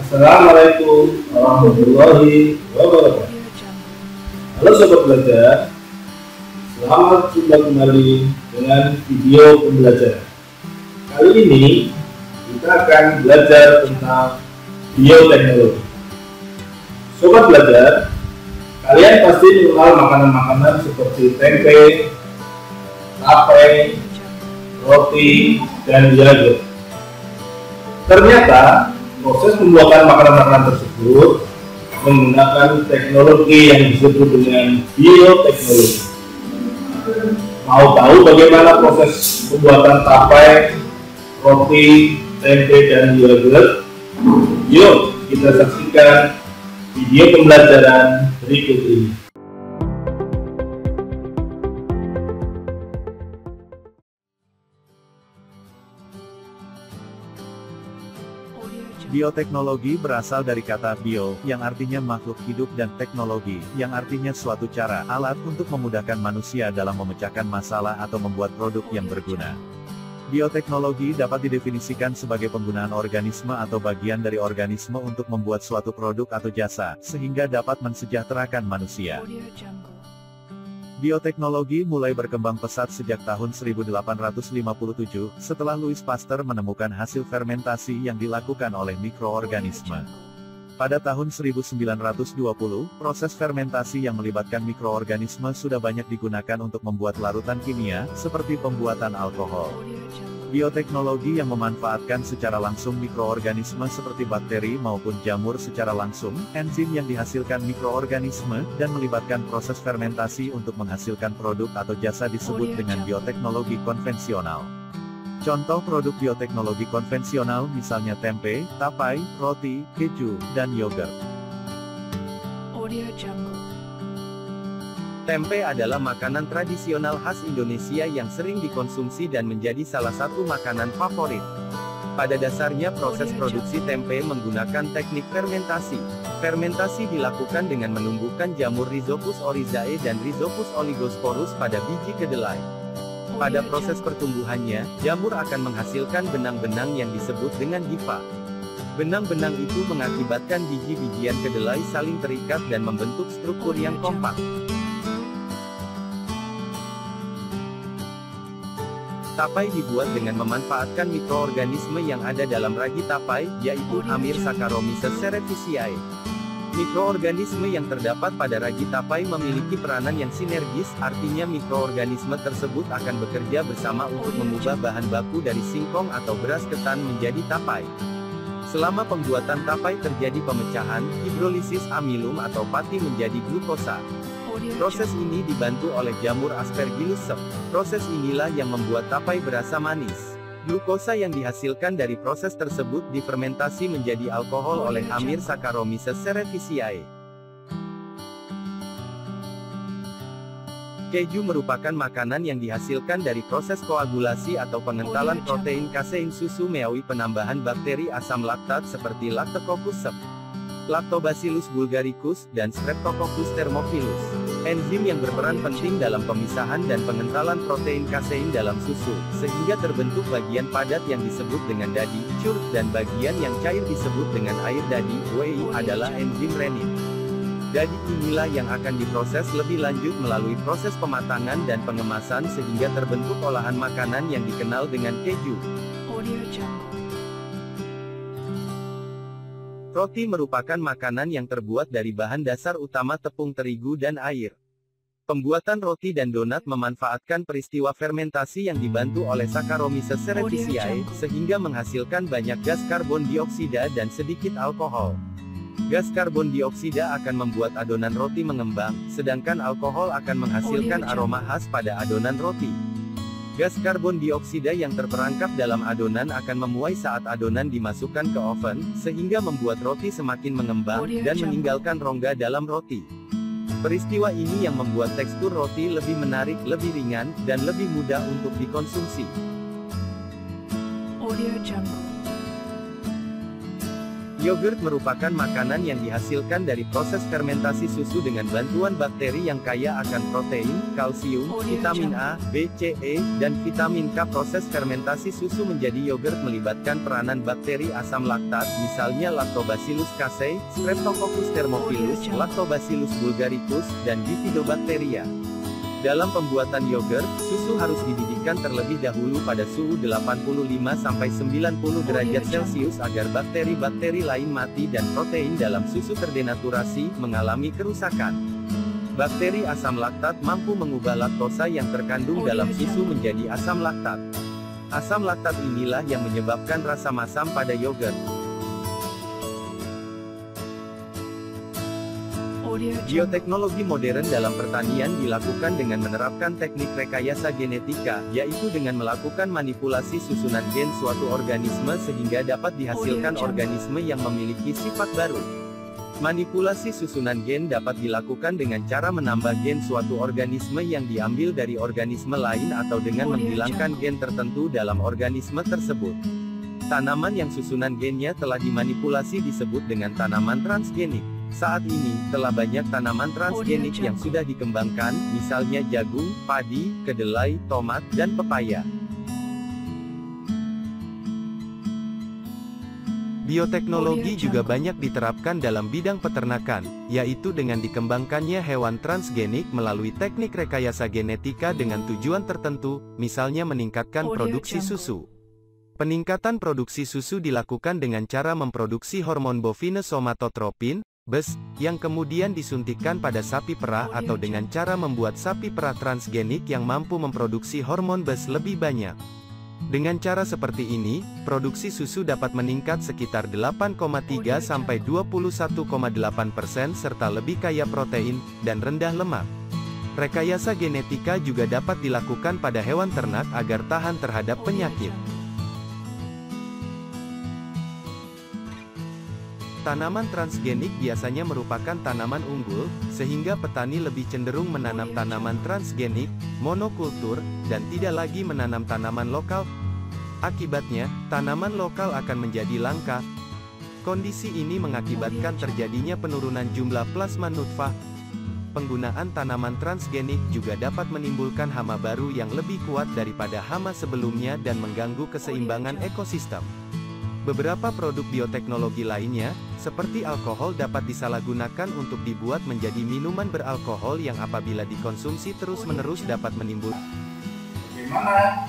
Assalamualaikum warahmatullahi wabarakatuh. Halo Sobat Belajar, selamat jumpa kembali dengan video pembelajaran. Kali ini kita akan belajar tentang bioteknologi. Sobat Belajar, kalian pasti mengenal makanan-makanan seperti tempe, tape, roti, dan yogurt. Ternyata proses pembuatan makanan-makanan tersebut menggunakan teknologi yang disebut dengan bioteknologi. Mau tahu bagaimana proses pembuatan tape, roti, tempe, dan yogurt? Yuk kita saksikan video pembelajaran berikut ini. Bioteknologi berasal dari kata bio, yang artinya makhluk hidup, dan teknologi, yang artinya suatu cara, alat untuk memudahkan manusia dalam memecahkan masalah atau membuat produk yang berguna. Bioteknologi dapat didefinisikan sebagai penggunaan organisme atau bagian dari organisme untuk membuat suatu produk atau jasa, sehingga dapat mensejahterakan manusia. Bioteknologi mulai berkembang pesat sejak tahun 1857, setelah Louis Pasteur menemukan hasil fermentasi yang dilakukan oleh mikroorganisme. Pada tahun 1920, proses fermentasi yang melibatkan mikroorganisme sudah banyak digunakan untuk membuat larutan kimia, seperti pembuatan alkohol. Bioteknologi yang memanfaatkan secara langsung mikroorganisme seperti bakteri maupun jamur secara langsung, enzim yang dihasilkan mikroorganisme, dan melibatkan proses fermentasi untuk menghasilkan produk atau jasa disebut dengan bioteknologi konvensional. Contoh produk bioteknologi konvensional misalnya tempe, tapai, roti, keju, dan yogurt. Tempe adalah makanan tradisional khas Indonesia yang sering dikonsumsi dan menjadi salah satu makanan favorit. Pada dasarnya proses produksi tempe menggunakan teknik fermentasi. Fermentasi dilakukan dengan menumbuhkan jamur Rhizopus oryzae dan Rhizopus oligosporus pada biji kedelai. Pada proses pertumbuhannya, jamur akan menghasilkan benang-benang yang disebut dengan hifa. Benang-benang itu mengakibatkan biji-bijian kedelai saling terikat dan membentuk struktur yang kompak. Tapai dibuat dengan memanfaatkan mikroorganisme yang ada dalam ragi tapai, yaitu Amir Saccharomyces cerevisiae. Mikroorganisme yang terdapat pada ragi tapai memiliki peranan yang sinergis, artinya mikroorganisme tersebut akan bekerja bersama untuk mengubah bahan baku dari singkong atau beras ketan menjadi tapai. Selama pembuatan tapai terjadi pemecahan, hidrolisis amilum atau pati menjadi glukosa. Proses ini dibantu oleh jamur Aspergillus sep. Proses inilah yang membuat tapai berasa manis. Glukosa yang dihasilkan dari proses tersebut difermentasi menjadi alkohol oleh Amir Saccharomyces cerevisiae. Keju merupakan makanan yang dihasilkan dari proses koagulasi atau pengentalan protein kasein susu melalui penambahan bakteri asam laktat seperti Lactococcus sep, Lactobacillus bulgaricus, dan Streptococcus thermophilus. Enzim yang berperan penting dalam pemisahan dan pengentalan protein kasein dalam susu, sehingga terbentuk bagian padat yang disebut dengan dadi, curd, dan bagian yang cair disebut dengan air dadi, whey, adalah enzim renin. Dadi inilah yang akan diproses lebih lanjut melalui proses pematangan dan pengemasan sehingga terbentuk olahan makanan yang dikenal dengan keju. Roti merupakan makanan yang terbuat dari bahan dasar utama tepung terigu dan air. Pembuatan roti dan donat memanfaatkan peristiwa fermentasi yang dibantu oleh Saccharomyces cerevisiae, sehingga menghasilkan banyak gas karbon dioksida dan sedikit alkohol. Gas karbon dioksida akan membuat adonan roti mengembang, sedangkan alkohol akan menghasilkan aroma khas pada adonan roti. Gas karbon dioksida yang terperangkap dalam adonan akan memuai saat adonan dimasukkan ke oven, sehingga membuat roti semakin mengembang, dan meninggalkan rongga dalam roti. Peristiwa ini yang membuat tekstur roti lebih menarik, lebih ringan, dan lebih mudah untuk dikonsumsi. Yogurt merupakan makanan yang dihasilkan dari proses fermentasi susu dengan bantuan bakteri yang kaya akan protein, kalsium, vitamin A, B, C, E, dan vitamin K. Proses fermentasi susu menjadi yogurt melibatkan peranan bakteri asam laktat, misalnya Lactobacillus casei, Streptococcus thermophilus, Lactobacillus bulgaricus, dan Bifidobacteria. Dalam pembuatan yogurt, susu harus dididihkan terlebih dahulu pada suhu 85–90 derajat Celcius agar bakteri-bakteri lain mati dan protein dalam susu terdenaturasi, mengalami kerusakan. Bakteri asam laktat mampu mengubah laktosa yang terkandung dalam susu menjadi asam laktat. Asam laktat inilah yang menyebabkan rasa masam pada yogurt. Bioteknologi modern dalam pertanian dilakukan dengan menerapkan teknik rekayasa genetika, yaitu dengan melakukan manipulasi susunan gen suatu organisme sehingga dapat dihasilkan organisme yang memiliki sifat baru. Manipulasi susunan gen dapat dilakukan dengan cara menambah gen suatu organisme yang diambil dari organisme lain atau dengan menghilangkan gen tertentu dalam organisme tersebut. Tanaman yang susunan gennya telah dimanipulasi disebut dengan tanaman transgenik. Saat ini, telah banyak tanaman transgenik yang sudah dikembangkan, misalnya jagung, padi, kedelai, tomat, dan pepaya. Bioteknologi juga banyak diterapkan dalam bidang peternakan, yaitu dengan dikembangkannya hewan transgenik melalui teknik rekayasa genetika dengan tujuan tertentu, misalnya meningkatkan produksi susu. Peningkatan produksi susu dilakukan dengan cara memproduksi hormon bovine somatotropin, BES, yang kemudian disuntikkan pada sapi perah atau dengan cara membuat sapi perah transgenik yang mampu memproduksi hormon BES lebih banyak. Dengan cara seperti ini, produksi susu dapat meningkat sekitar 8,3–21,8% serta lebih kaya protein, dan rendah lemak. Rekayasa genetika juga dapat dilakukan pada hewan ternak agar tahan terhadap penyakit. Tanaman transgenik biasanya merupakan tanaman unggul, sehingga petani lebih cenderung menanam tanaman transgenik, monokultur, dan tidak lagi menanam tanaman lokal. Akibatnya, tanaman lokal akan menjadi langka. Kondisi ini mengakibatkan terjadinya penurunan jumlah plasma nutfah. Penggunaan tanaman transgenik juga dapat menimbulkan hama baru yang lebih kuat daripada hama sebelumnya dan mengganggu keseimbangan ekosistem. Beberapa produk bioteknologi lainnya, seperti alkohol dapat disalahgunakan untuk dibuat menjadi minuman beralkohol yang apabila dikonsumsi terus-menerus dapat menimbulkan. Bagaimana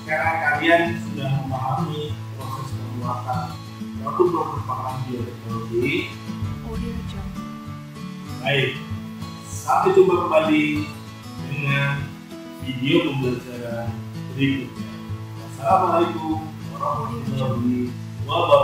sekarang kalian sudah memahami proses pembuatan suatu produk pangan bioteknologi? Baik, sampai jumpa kembali dengan video pembelajaran berikutnya. Wassalamualaikum warahmatullahi wabarakatuh.